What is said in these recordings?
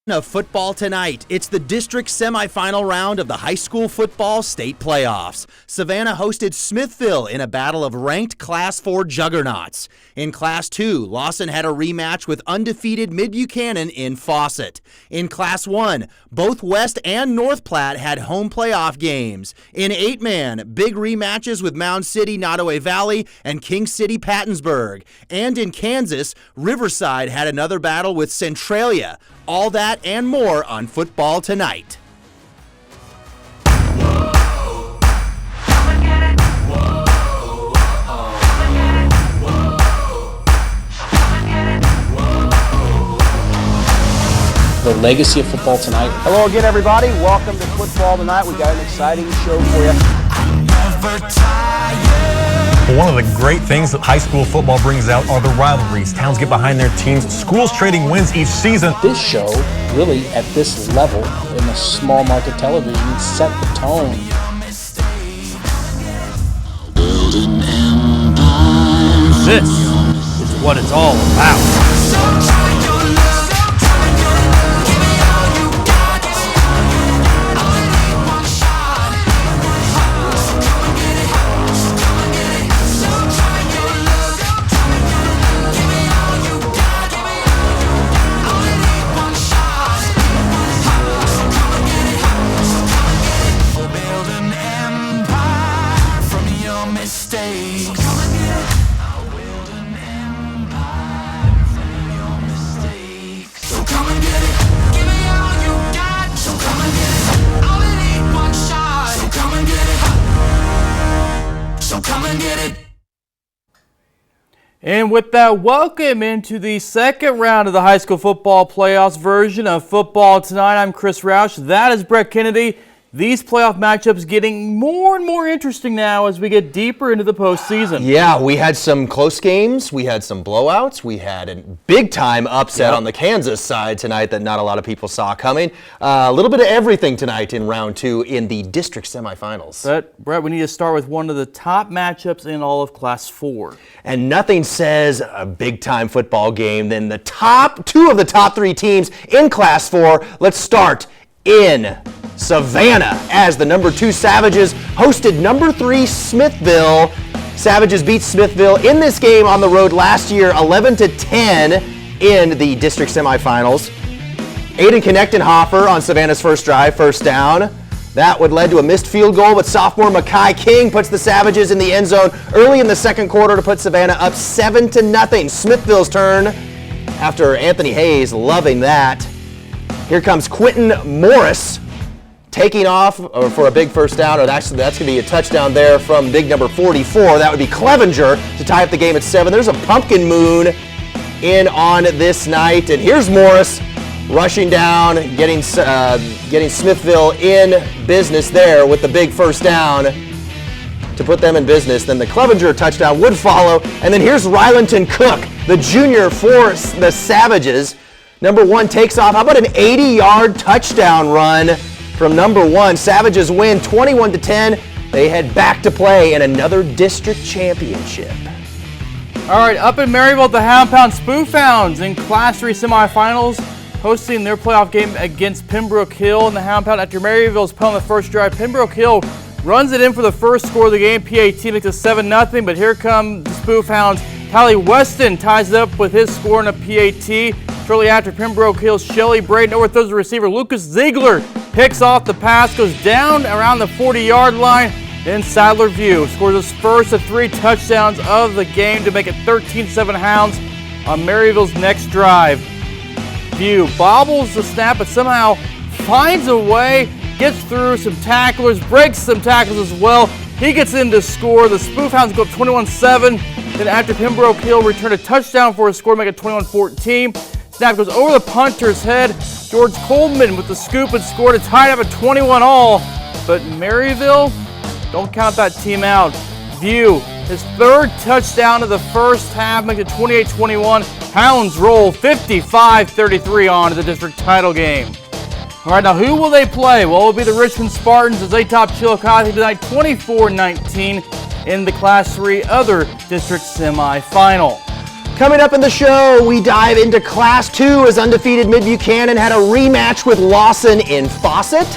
Of football tonight. It's the district semifinal round of the high school football state playoffs. Savannah hosted Smithville in a battle of ranked Class 4 juggernauts. In Class 2, Lawson had a rematch with undefeated Mid-Buchanan in Fawcett. In Class 1, both West and North Platte had home playoff games. In 8-man, big rematches with Mound City, Nottoway Valley, and King City, Pattonsburg. And in Kansas, Riverside had another battle with Centralia. All that and more on Football Tonight. The legacy of Football Tonight. Hello again, everybody. Welcome to Football Tonight. We've got an exciting show for you. One of the great things that high school football brings out are the rivalries. Towns get behind their teams, schools trading wins each season. This show, really at this level in the small market television, set the tone. This is what it's all about. And with that, welcome into the second round of the high school football playoffs version of Football Tonight. I'm Chris Roush. That is Brett Kennedy. These playoff matchups getting more and more interesting now as we get deeper into the postseason. Yeah, we had some close games. We had some blowouts. We had a big-time upset on the Kansas side tonight that not a lot of people saw coming. A little bit of everything tonight in round 2 in the district semifinals. But, Brett, we need to start with one of the top matchups in all of Class 4. And nothing says a big-time football game than the top 2 of the top 3 teams in Class 4. Let's start in Savannah as the number 2 Savages hosted number 3 Smithville. Savages beat Smithville in this game on the road last year, 11-10 in the district semifinals. Aiden Knechtenhofer on Savannah's first drive, first down. That would lead to a missed field goal, but sophomore Makai King puts the Savages in the end zone early in the second quarter to put Savannah up 7-0. Smithville's turn after Anthony Hayes loving that. Here comes Quentin Morris taking off for a big first down, or actually that's going to be a touchdown there from big number 44. That would be Clevenger to tie up the game at 7. There's a pumpkin moon in on this night, and here's Morris rushing down, getting Smithville in business there with the big first down to put them in business. Then the Clevenger touchdown would follow, and then here's Rylanton Cook, the junior for the Savages. Number 1 takes off. How about an 80-yard touchdown run from number 1? Savages win 21-10. They head back to play in another district championship. All right, up in Maryville, the Hound Pound Spoofhounds in Class 3 semifinals, hosting their playoff game against Pembroke Hill. And the Hound Pound, after Maryville's punt on the first drive, Pembroke Hill runs it in for the first score of the game. PAT makes it 7-0, but here come the Spoofhounds. Tally Weston ties it up with his score in a PAT. Shortly after, Pembroke Hill's Shelly Braden overthrows the receiver. Lucas Ziegler picks off the pass, goes down around the 40-yard line. Then Sadler View scores his first of 3 touchdowns of the game to make it 13-7 Hounds on Maryville's next drive. View bobbles the snap, but somehow finds a way, gets through some tacklers, breaks some tackles as well. He gets in to score. The Spoofhounds go up 21-7. Then after Pembroke Hill returned a touchdown for a score, make it 21-14. Snap goes over the punter's head. George Coleman with the scoop and score to tie it up at 21-all. But Maryville, don't count that team out. View, his 3rd touchdown of the first half, makes it 28-21. Hounds roll 55-33 on to the district title game. All right, now who will they play? Well, it will be the Richmond Spartans as they top Chillicothe tonight 24-19 in the Class 3 other district semifinal. Coming up in the show, we dive into Class 2 as undefeated Mid-Buchanan had a rematch with Lawson in Fawcett.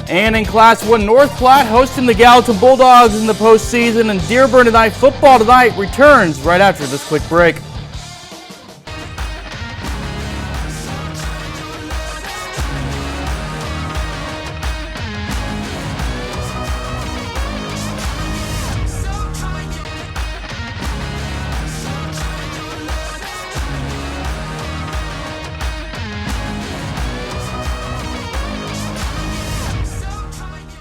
And in Class 1, North Platte hosting the Gallatin Bulldogs in the postseason, and Dearborn Tonight Football Tonight returns right after this quick break.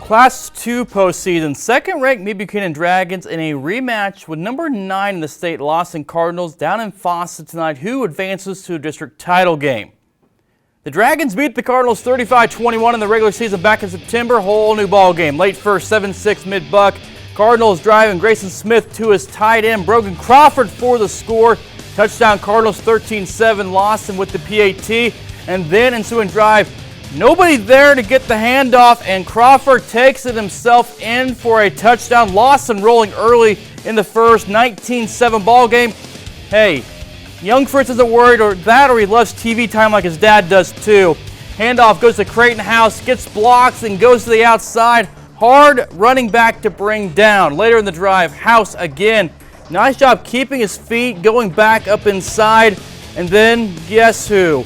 Class 2 postseason, second-ranked Mid-Buchanan Dragons in a rematch with number 9 in the state Lawson Cardinals down in Fawcett tonight, who advances to a district title game. The Dragons beat the Cardinals 35-21 in the regular season back in September. Whole new ball game. Late first, 7-6 mid-buck. Cardinals driving Grayson Smith to his tight end. Brogan Crawford for the score. Touchdown Cardinals 13-7. Lawson with the PAT. And then ensuing drive. Nobody there to get the handoff, and Crawford takes it himself in for a touchdown. Lawson rolling early in the first, 19-7 ball game. Hey, young Fritz isn't worried or he loves TV time like his dad does too. Handoff goes to Creighton House, gets blocks and goes to the outside. Hard running back to bring down. Later in the drive, House again. Nice job keeping his feet, going back up inside. And then guess who?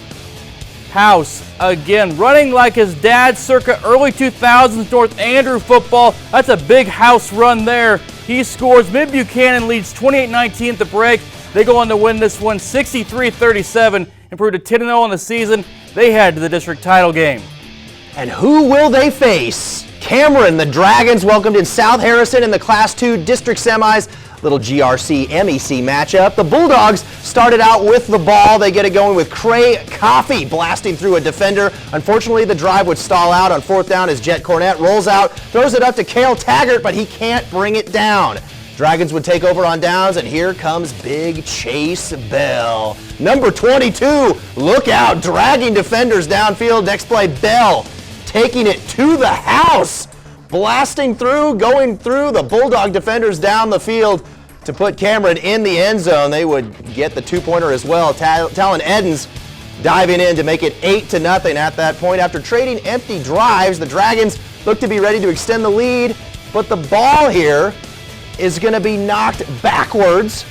House again, running like his dad circa early 2000s North Andrew football. That's a big House run there. He scores. Mid-Buchanan leads 28-19 at the break. They go on to win this one 63-37, improved to 10-0 on the season. They head to the district title game. And who will they face? Cameron, the Dragons welcomed in South Harrison in the Class 2 district semis. Little GRC-MEC matchup. The Bulldogs started out with the ball. They get it going with Cray Coffey blasting through a defender. Unfortunately, the drive would stall out on fourth down as Jet Cornett rolls out, throws it up to Cale Taggart, but he can't bring it down. Dragons would take over on downs, and here comes Big Chase Bell. Number 22, look out, dragging defenders downfield. Next play, Bell taking it to the house. Blasting through, going through the Bulldog defenders down the field to put Cameron in the end zone. They would get the two-pointer as well. Talon Edens diving in to make it 8-0 at that point. After trading empty drives, the Dragons look to be ready to extend the lead, but the ball here is going to be knocked backwards,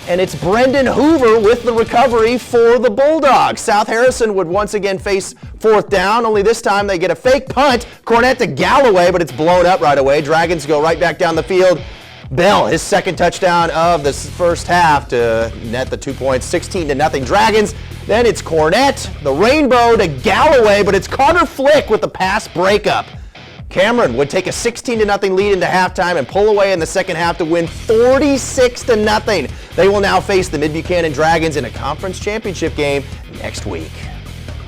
and it's Brendan Hoover with the recovery for the Bulldogs. South Harrison would once again face fourth down, only this time they get a fake punt. Cornett to Galloway, but it's blown up right away. Dragons go right back down the field. Bell, his second touchdown of the first half to net the 2 points, 16-0 Dragons. Then it's Cornett, the rainbow to Galloway, but it's Carter Flick with the pass breakup. Cameron would take a 16-0 lead into halftime and pull away in the second half to win 46-0. They will now face the Mid-Buchanan Dragons in a conference championship game next week.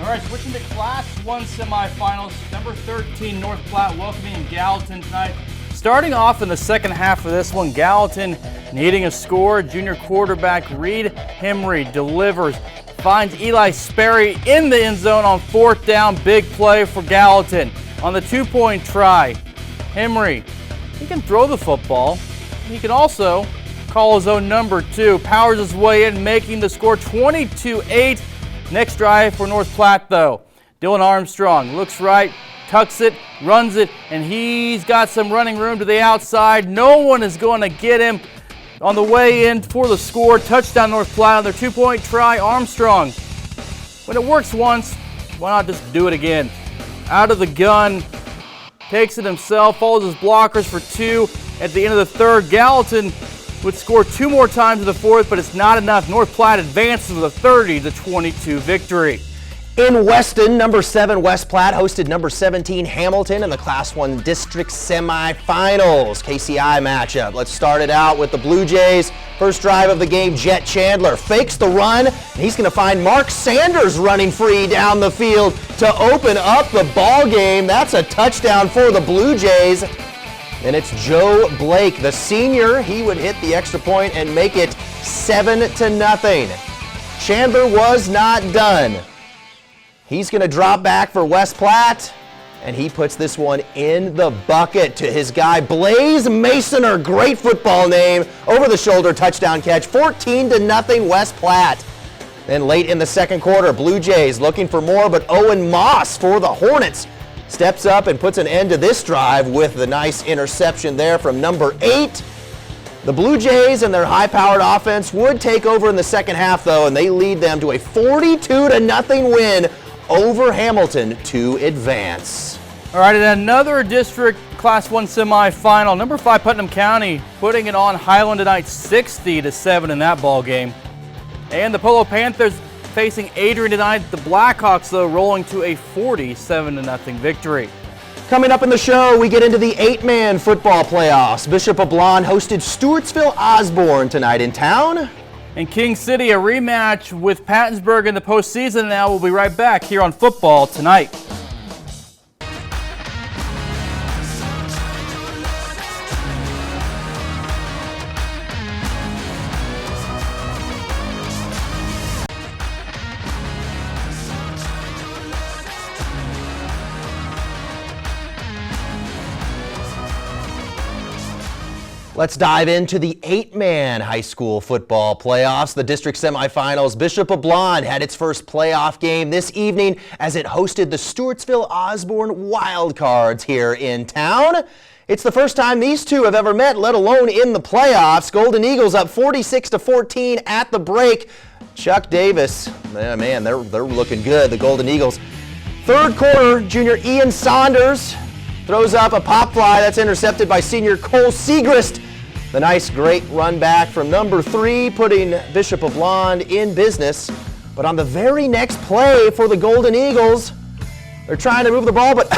All right, switching to Class 1 semifinals. Number 13, North Platte welcoming Gallatin tonight. Starting off in the second half of this one, Gallatin needing a score. Junior quarterback Reed Henry delivers, finds Eli Sperry in the end zone on fourth down. Big play for Gallatin. On the two-point try, Henry, he can throw the football. He can also call his own number two. Powers his way in, making the score 22-8. Next drive for North Platte, though. Dylan Armstrong looks right, tucks it, runs it, and he's got some running room to the outside. No one is going to get him on the way in for the score. Touchdown North Platte on their two-point try. Armstrong, when it works once, why not just do it again? Out of the gun, takes it himself, follows his blockers for two. At the end of the third, Gallatin would score two more times in the fourth, but it's not enough. North Platte advances with a 30-22 victory. In Weston, number 7 West Platte hosted number 17 Hamilton in the Class 1 District semifinals. KCI matchup. Let's start it out with the Blue Jays. First drive of the game, Jet Chandler fakes the run, and he's going to find Mark Sanders running free down the field to open up the ball game. That's a touchdown for the Blue Jays. And it's Joe Blake, the senior. He would hit the extra point and make it 7-0. Chandler was not done. He's going to drop back for West Platte, and he puts this one in the bucket to his guy, Blaze Masoner, great football name, over-the-shoulder touchdown catch, 14-0 West Platte. Then late in the second quarter, Blue Jays looking for more, but Owen Moss for the Hornets steps up and puts an end to this drive with the nice interception there from number 8. The Blue Jays and their high-powered offense would take over in the second half, though, and they lead them to a 42-0 win over Hamilton to advance. All right, and another district Class 1 semifinal. Number 5 Putnam County putting it on Highland tonight, 60-7 in that ball game. And the Polo Panthers facing Adrian tonight. The Blackhawks, though, rolling to a 47-0 victory. Coming up in the show, we get into the 8-man football playoffs. Bishop of Blonde hosted Stewartsville Osborne tonight in town. In King City, a rematch with Pattonsburg in the postseason. Now we'll be right back here on Football Tonight. Let's dive into the 8-man high school football playoffs. The district semifinals. Bishop of Blonde had its first playoff game this evening as it hosted the Stewartsville Osborne Wildcards here in town. It's the first time these two have ever met, let alone in the playoffs. Golden Eagles up 46-14 at the break. Chuck Davis, man, they're looking good, the Golden Eagles. Third quarter, junior Ian Saunders throws up a pop fly that's intercepted by senior Cole Segrist. The nice, great run back from number 3, putting Bishop of Blonde in business. But on the very next play for the Golden Eagles, they're trying to move the ball, but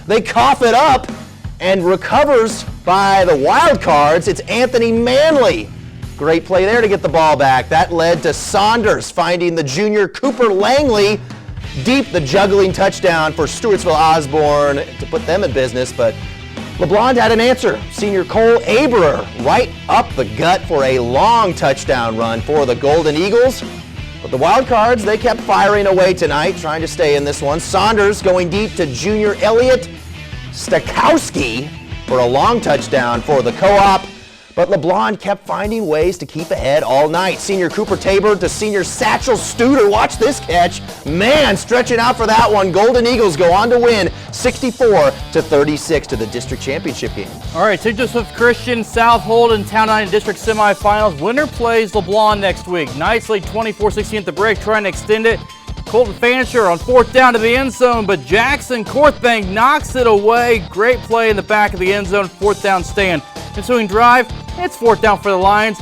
they cough it up and recovers by the Wildcards. It's Anthony Manley. Great play there to get the ball back. That led to Saunders finding the junior Cooper Langley deep, the juggling touchdown for Stewartsville Osborne to put them in business, but LeBlond had an answer. Senior Cole Aberer right up the gut for a long touchdown run for the Golden Eagles. But the Wildcards, they kept firing away tonight, trying to stay in this one. Saunders going deep to junior Elliot Stakowski for a long touchdown for the co-op. But LeBlond kept finding ways to keep ahead all night. Senior Cooper Tabor to senior Satchel Studer. Watch this catch. Man, stretching out for that one. Golden Eagles go on to win 64-36 to the district championship game. All right, St. Joseph Christian, South Holden, Town 9 district semifinals. Winner plays LeBlond next week. Knights lead 24-16 at the break, trying to extend it. Colton Fancher on 4th down to the end zone, but Jackson Korthbank knocks it away. Great play in the back of the end zone, 4th down stand. Ensuing drive, it's 4th down for the Lions.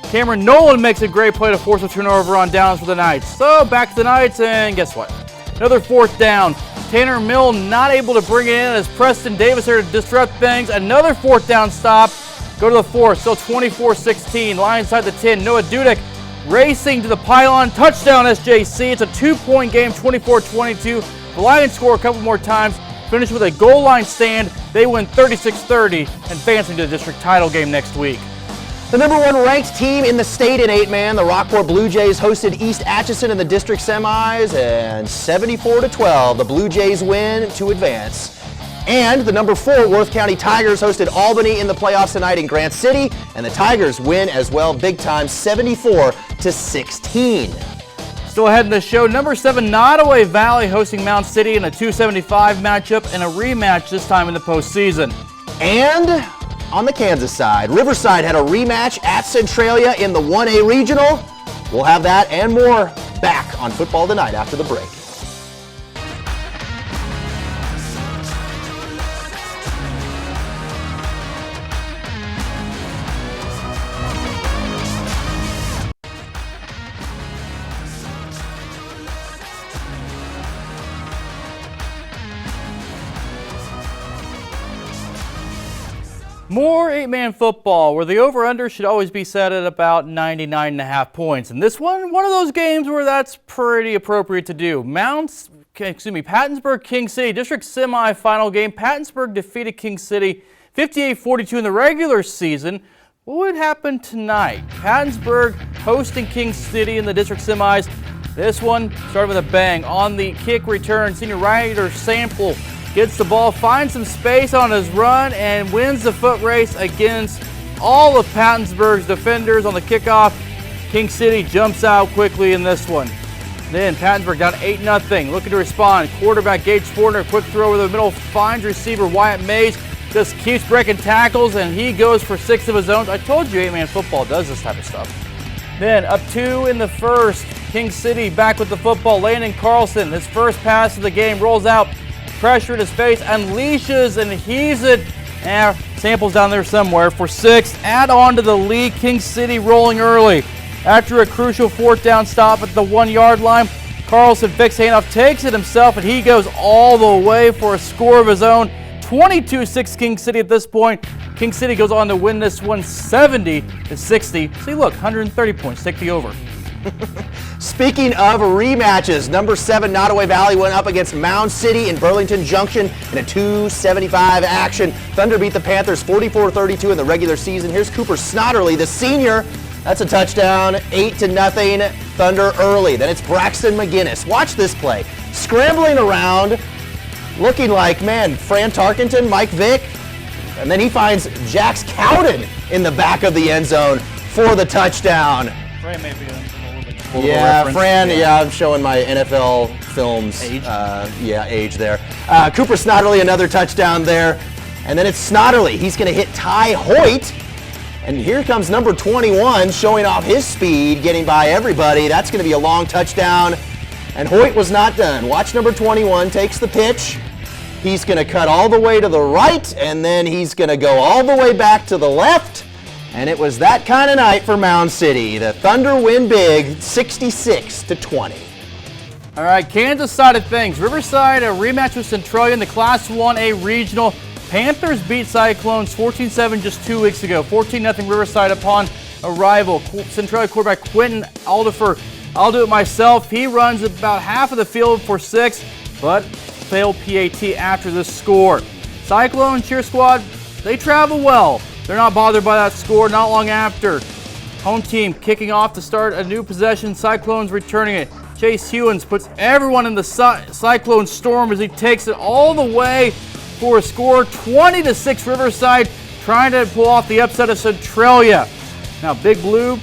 Cameron Nolan makes a great play to force a turnover on downs for the Knights. So back to the Knights, and guess what? Another 4th down. Tanner Mill not able to bring it in as Preston Davis there to disrupt things. Another 4th down stop. Go to the 4th, still 24-16. Lions side the 10. Noah Dudek racing to the pylon. Touchdown SJC. It's a 2-point game, 24-22. The Lions score a couple more times. Finish with a goal line stand. They win 36-30, advancing to the district title game next week. The number 1 ranked team in the state in 8-man, the Rockport Blue Jays, hosted East Atchison in the district semis, and 74-12, the Blue Jays win to advance. And the number 4 Worth County Tigers hosted Albany in the playoffs tonight in Grant City, and the Tigers win as well, big time, 74-16. Still ahead in the show, number 7 Nottoway Valley hosting Mount City in a 275 matchup and a rematch this time in the postseason. And on the Kansas side, Riverside had a rematch at Centralia in the 1A Regional. We'll have that and more back on Football Tonight after the break. More 8-man football, where the over-under should always be set at about 99.5 points. And this one of those games where that's pretty appropriate to do. Pattonsburg, King City, district semifinal game. Pattonsburg defeated King City 58-42 in the regular season. What would happen tonight? Pattonsburg hosting King City in the district semis. This one started with a bang. On the kick return, senior Ryder Sample gets the ball, finds some space on his run, and wins the foot race against all of Pattonsburg's defenders on the kickoff. King City jumps out quickly in this one. Then Pattonsburg down 8-0, looking to respond. Quarterback Gage Fortner, quick throw over the middle, finds receiver Wyatt Mays, just keeps breaking tackles, and he goes for 6 of his own. I told you 8-man football does this type of stuff. Then up 2 in the first, King City back with the football. Landon Carlson, his first pass of the game, rolls out, pressure in his face, unleashes and heaves it. Samples down there somewhere for 6. Add on to the lead. King City rolling early. After a crucial 4th down stop at the 1-yard line, Carlson fakes handoff, takes it himself, and he goes all the way for a score of his own. 22-6 King City at this point. King City goes on to win this one 70-60. See, look, 130 points. Take the over. Speaking of rematches, number 7 Nottoway Valley went up against Mound City in Burlington Junction in a 275 action. Thunder beat the Panthers 44-32 in the regular season. Here's Cooper Snotterly, the senior. That's a touchdown, 8-0, Thunder early. Then it's Braxton McGinnis. Watch this play. Scrambling around, looking like, man, Fran Tarkenton, Mike Vick. And then he finds Jax Cowden in the back of the end zone for the touchdown. Fran may be a little Yeah, Fran, I'm showing my NFL films. Age? Age there. Cooper Snotterly, another touchdown there. And then it's Snotterly. He's going to hit Ty Hoyt. And here comes number 21 showing off his speed, getting by everybody. That's going to be a long touchdown. And Hoyt was not done. Watch number 21 takes the pitch. He's going to cut all the way to the right, and then he's going to go all the way back to the left. And it was that kind of night for Mound City. The Thunder win big, 66-20. All right, Kansas side of things. Riverside, a rematch with Centralia in the Class 1A Regional. Panthers beat Cyclones 14-7 just 2 weeks ago. 14-0 Riverside upon arrival. Centralia quarterback Quentin Aldifer. I'll do it myself. He runs about half of the field for 6, but failed PAT after this score. Cyclone cheer squad, they travel well. They're not bothered by that score not long after. Home team kicking off to start a new possession. Cyclones returning it. Chase Hewins puts everyone in the Cyclone storm as he takes it all the way for a score. 20-6 Riverside, trying to pull off the upset of Centralia. Now Big Blue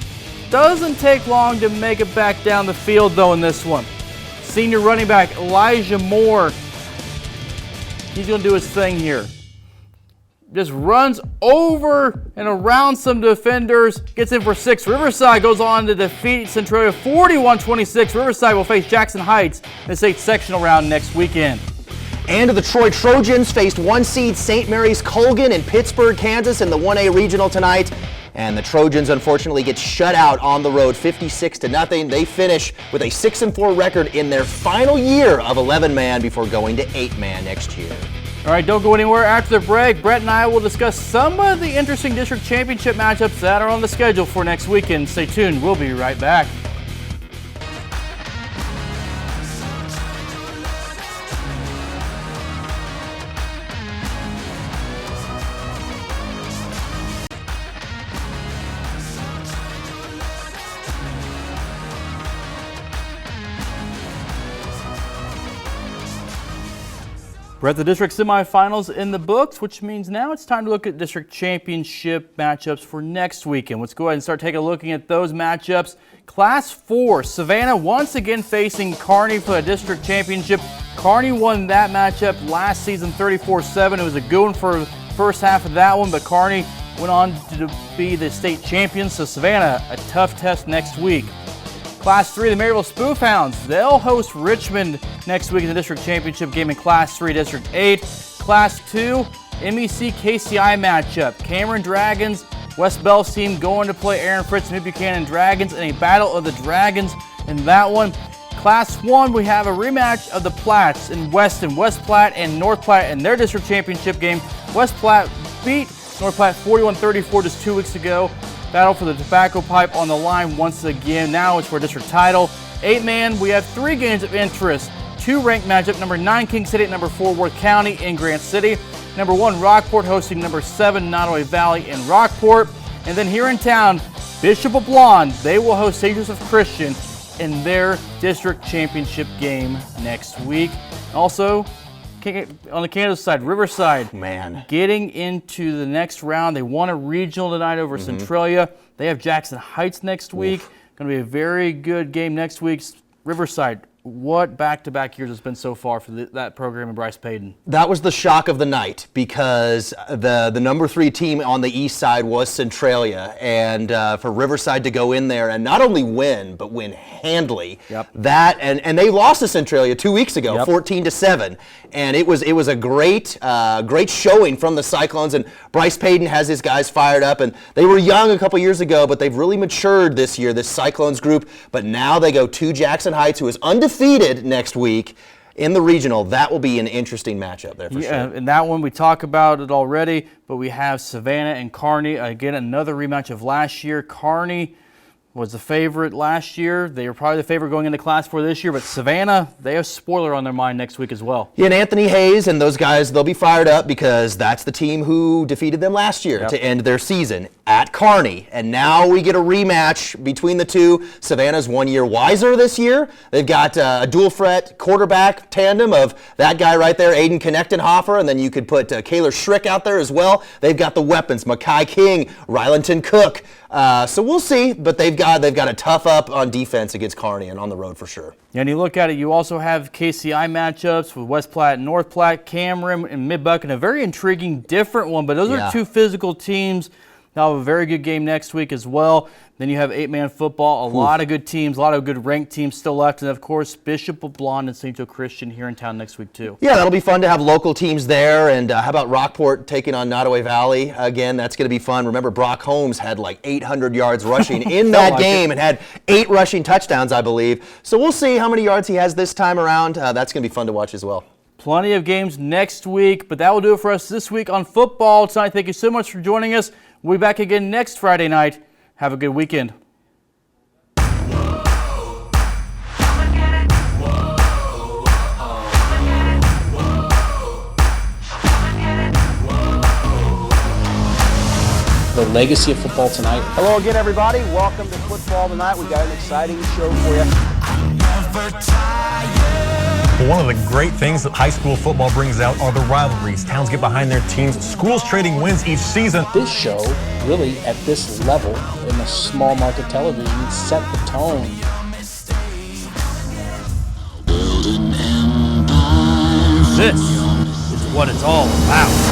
doesn't take long to make it back down the field though in this one. Senior running back Elijah Moore, he's going to do his thing here. Just runs over and around some defenders, gets in for 6. Riverside goes on to defeat Centralia 41-26. Riverside will face Jackson Heights in the state sectional round next weekend. And the Troy Trojans faced 1 seed St. Mary's Colgan in Pittsburgh, Kansas in the 1A Regional tonight. And the Trojans unfortunately get shut out on the road 56-0. They finish with a 6-4 record in their final year of 11-man before going to 8-man next year. All right, don't go anywhere. After the break, Brett and I will discuss some of the interesting district championship matchups that are on the schedule for next weekend. Stay tuned. We'll be right back. We're at the district semifinals in the books, which means now it's time to look at district championship matchups for next weekend. Let's go ahead and start taking a look at those matchups. Class 4, Savannah once again facing Kearney for the district championship. Kearney won that matchup last season 34-7. It was a good one for the first half of that one, but Kearney went on to be the state champion. So Savannah, a tough test next week. Class 3, the Maryville Spoofhounds, they'll host Richmond next week in the district championship game in Class 3, District 8. Class 2, MEC KCI matchup. Cameron Dragons, West Bell's team going to play Aaron Fritz and Buchanan Dragons in a battle of the Dragons in that one. Class 1, we have a rematch of the Platts in Weston. West Platte and North Platte in their district championship game. West Platte beat North Platte 41-34 just 2 weeks ago. Battle for the tobacco pipe on the line once again. Now it's for a district title. 8-man, we have 3 games of interest. 2 ranked matchup, number 9 King City at number 4 Worth County in Grant City. Number 1 Rockport hosting number 7 Nottoway Valley in Rockport. And then here in town, Bishop of Blonde, they will host St. Joseph Christian in their district championship game next week. Also, on the Kansas side, Riverside. Man. Getting into the next round. They won a regional tonight over Centralia. They have Jackson Heights next week. Going to be a very good game next week. Riverside, what back-to-back years it's been so far for that program and Bryce Payton? That was the shock of the night because the number 3 team on the east side was Centralia, and for Riverside to go in there and not only win but win handily. Yep. That and they lost to Centralia 2 weeks ago, Yep. 14-7, and it was a great showing from the Cyclones. And Bryce Payton has his guys fired up, and they were young a couple years ago, but they've really matured this year, this Cyclones group. But now they go to Jackson Heights, who is undefeated next week in the regional. That will be an interesting matchup there for sure. And that one, we talked about it already, but we have Savannah and Kearney. Again, another rematch of last year. Kearney was the favorite last year. They were probably the favorite going into Class 4 this year, but Savannah, they have spoiler on their mind next week as well. Yeah, and Anthony Hayes and those guys, they'll be fired up because that's the team who defeated them last year to end their season at Kearney. And now we get a rematch between the two. Savannah's 1 year wiser this year. They've got a dual threat quarterback tandem of that guy right there, Aiden Knechtenhofer, and then you could put Kaylor Schrick out there as well. They've got the weapons, Makai King, Rylanton Cook. So we'll see, but they've got a tough up on defense against Kearney and on the road for sure. Yeah, and you look at it, you also have KCI matchups with West Platte and North Platte, Cameron and Mid-Buck, and a very intriguing different one, but those are two physical teams. They'll have a very good game next week as well. Then you have 8-man football, a lot of good teams, a lot of good ranked teams still left, and of course Bishop LeBlond and St. Joe Christian here in town next week too. Yeah, that'll be fun to have local teams there. And how about Rockport taking on Nottoway Valley again? That's going to be fun. Remember, Brock Holmes had like 800 yards rushing in that game and had 8 rushing touchdowns, I believe. So we'll see how many yards he has this time around. That's going to be fun to watch as well. Plenty of games next week, but that will do it for us this week on football tonight. Thank you so much for joining us. We'll be back again next Friday night. Have a good weekend. The legacy of football tonight. Hello again, everybody. Welcome to Football Tonight. We got an exciting show for you. One of the great things that high school football brings out are the rivalries. Towns get behind their teams, schools trading wins each season. This show, really at this level in the small market television, set the tone. This is what it's all about.